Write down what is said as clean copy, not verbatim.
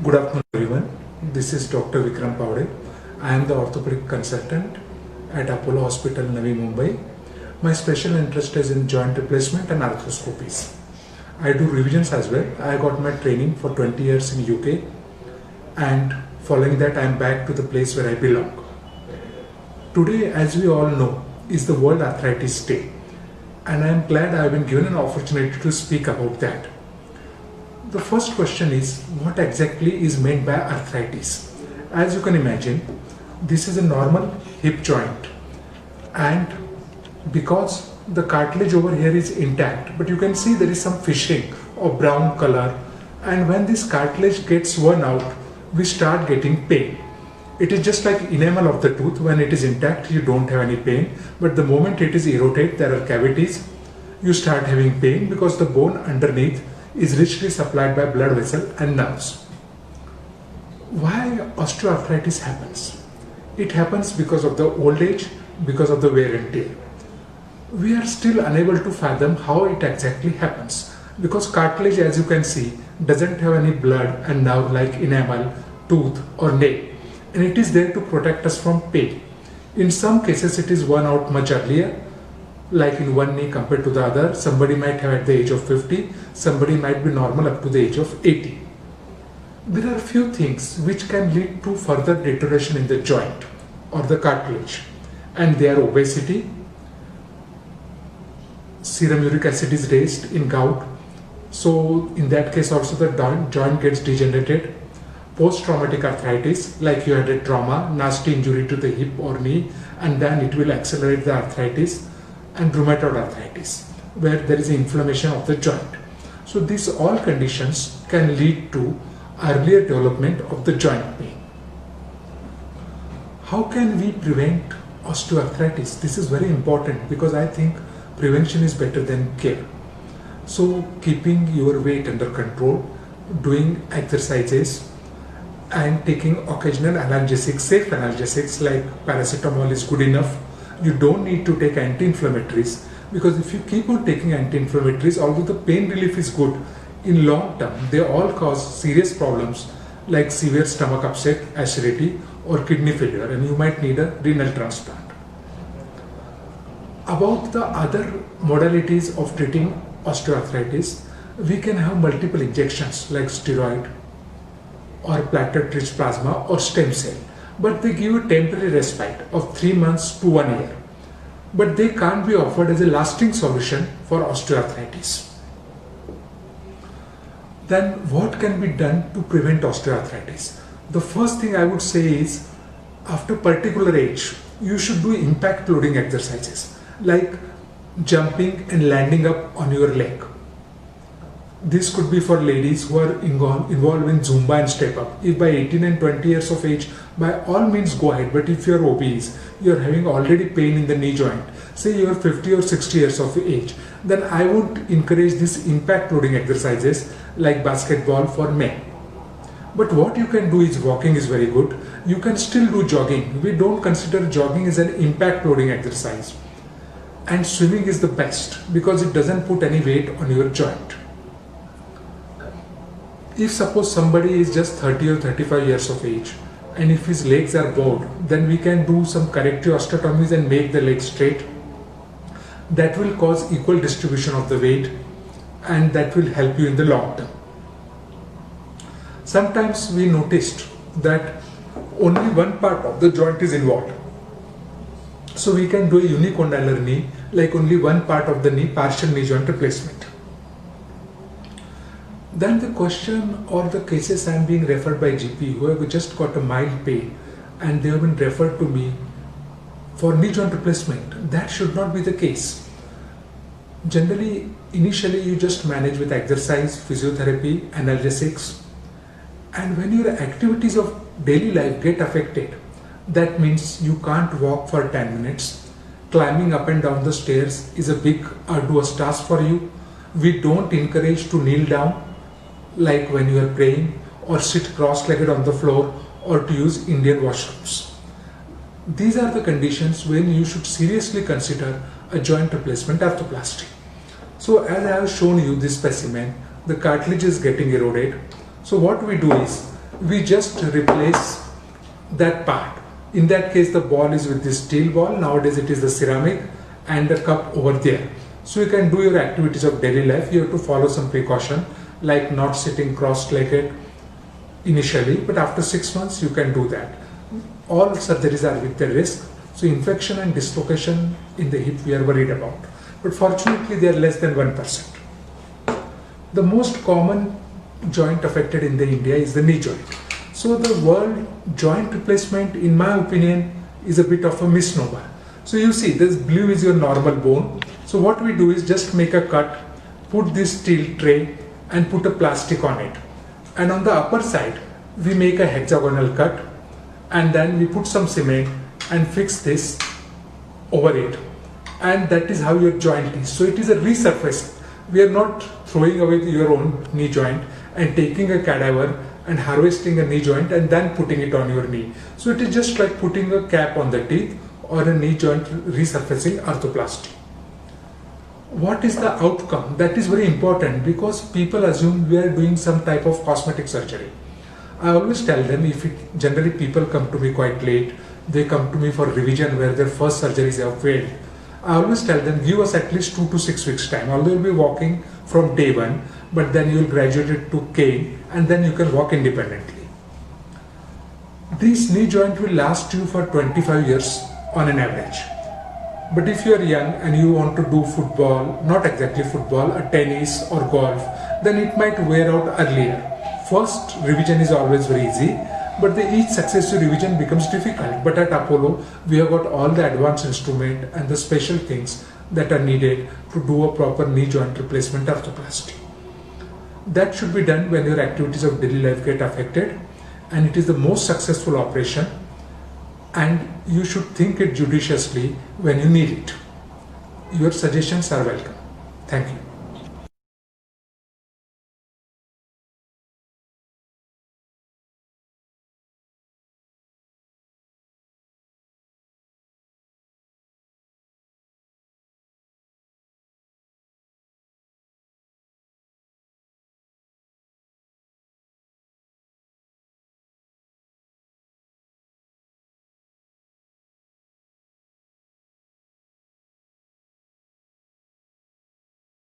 Good afternoon, everyone. This is Dr. Vikram Pavade. I am the orthopedic consultant at Apollo Hospital, Navi Mumbai. My special interest is in joint replacement and arthroscopies. I do revisions as well. I got my training for 20 years in UK, and following that I am back to the place where I belong. Today, as we all know, is the World Arthritis Day, and I am glad I have been given an opportunity to speak about that. The first question is, what exactly is meant by arthritis? As you can imagine, this is a normal hip joint, and because the cartilage over here is intact, but you can see there is some fissuring of brown color, and when this cartilage gets worn out, we start getting pain. It is just like enamel of the tooth. When it is intact, you don't have any pain, but the moment it is eroded, there are cavities, you start having pain because the bone underneath is richly supplied by blood vessel and nerves. Why osteoarthritis happens? It happens because of the old age, because of the wear and tear. We are still unable to fathom how it exactly happens, because cartilage, as you can see, doesn't have any blood and nerve like enamel, tooth or nail, and it is there to protect us from pain. In some cases it is worn out much earlier, like in one knee compared to the other. Somebody might have at the age of 50, somebody might be normal up to the age of 80. There are few things which can lead to further deterioration in the joint or the cartilage, and they are obesity, serum uric acid is raised in gout, so in that case also the joint gets degenerated. Post-traumatic arthritis, like you had a trauma, nasty injury to the hip or knee, and then it will accelerate the arthritis. And rheumatoid arthritis, where there is inflammation of the joint. So these all conditions can lead to earlier development of the joint pain. How can we prevent osteoarthritis? This is very important, because I think prevention is better than care. So keeping your weight under control, doing exercises, and taking occasional analgesics, safe analgesics like paracetamol is good enough. You don't need to take anti-inflammatories, because if you keep on taking anti-inflammatories, although the pain relief is good, in long term they all cause serious problems like severe stomach upset, acidity or kidney failure, and you might need a renal transplant. About the other modalities of treating osteoarthritis, we can have multiple injections like steroid or platelet-rich plasma or stem cell, but they give a temporary respite of 3 months to 1 year. But they can't be offered as a lasting solution for osteoarthritis. Then what can be done to prevent osteoarthritis? The first thing I would say is, after particular age, you should do impact loading exercises like jumping and landing up on your leg. This could be for ladies who are involved in Zumba and step up. If by 18 and 20 years of age, by all means go ahead. But if you are obese, you are having already pain in the knee joint, say you are 50 or 60 years of age, then I would encourage these impact loading exercises like basketball for men. But what you can do is, walking is very good. You can still do jogging. We don't consider jogging as an impact loading exercise. And swimming is the best, because it doesn't put any weight on your joint. If suppose somebody is just 30 or 35 years of age, and if his legs are bowed, then we can do some corrective osteotomies and make the legs straight. That will cause equal distribution of the weight, and that will help you in the long term. Sometimes we noticed that only one part of the joint is involved. So we can do a unicondylar knee, like only one part of the knee, partial knee joint replacement. Then the question or the cases I am being referred by GP who have just got a mild pain and they have been referred to me for knee joint replacement. That should not be the case. Generally, initially you just manage with exercise, physiotherapy, analgesics, and when your activities of daily life get affected, that means you can't walk for 10 minutes. Climbing up and down the stairs is a big arduous task for you. We don't encourage to kneel down like when you are praying, or sit cross-legged on the floor, or to use Indian washrooms. These are the conditions when you should seriously consider a joint replacement arthroplasty. So as I have shown you this specimen, the cartilage is getting eroded. So what we do is, we just replace that part. In that case, the ball is with the steel ball. Nowadays it is the ceramic and the cup over there. So you can do your activities of daily life. You have to follow some precaution like not sitting cross-legged initially, but after 6 months you can do that. All surgeries are with the risk. So infection and dislocation in the hip we are worried about. But fortunately they are less than 1%. The most common joint affected in the India is the knee joint. So the word joint replacement, in my opinion, is a bit of a misnomer. So you see, this blue is your normal bone. So what we do is just make a cut, put this steel tray and put a plastic on it. And on the upper side, we make a hexagonal cut and then we put some cement and fix this over it. And that is how your joint is. So it is a resurfacing. We are not throwing away your own knee joint and taking a cadaver and harvesting a knee joint and then putting it on your knee. So it is just like putting a cap on the teeth or a knee joint resurfacing arthroplasty. What is the outcome? That is very important because people assume we are doing some type of cosmetic surgery. I always tell them, generally people come to me quite late, they come to me for revision where their first surgeries have failed. I always tell them, give us at least 2 to 6 weeks time. Although you'll be walking from day one, but then you'll graduate it to cane and then you can walk independently. This knee joint will last you for 25 years on an average. But if you are young and you want to do football, not exactly football, a tennis or golf, then it might wear out earlier. First revision is always very easy, but each successive revision becomes difficult. But at Apollo, we have got all the advanced instrument and the special things that are needed to do a proper knee joint replacement arthroplasty. That should be done when your activities of daily life get affected, and it is the most successful operation, and you should think it judiciously when you need it. Your suggestions are welcome. Thank you.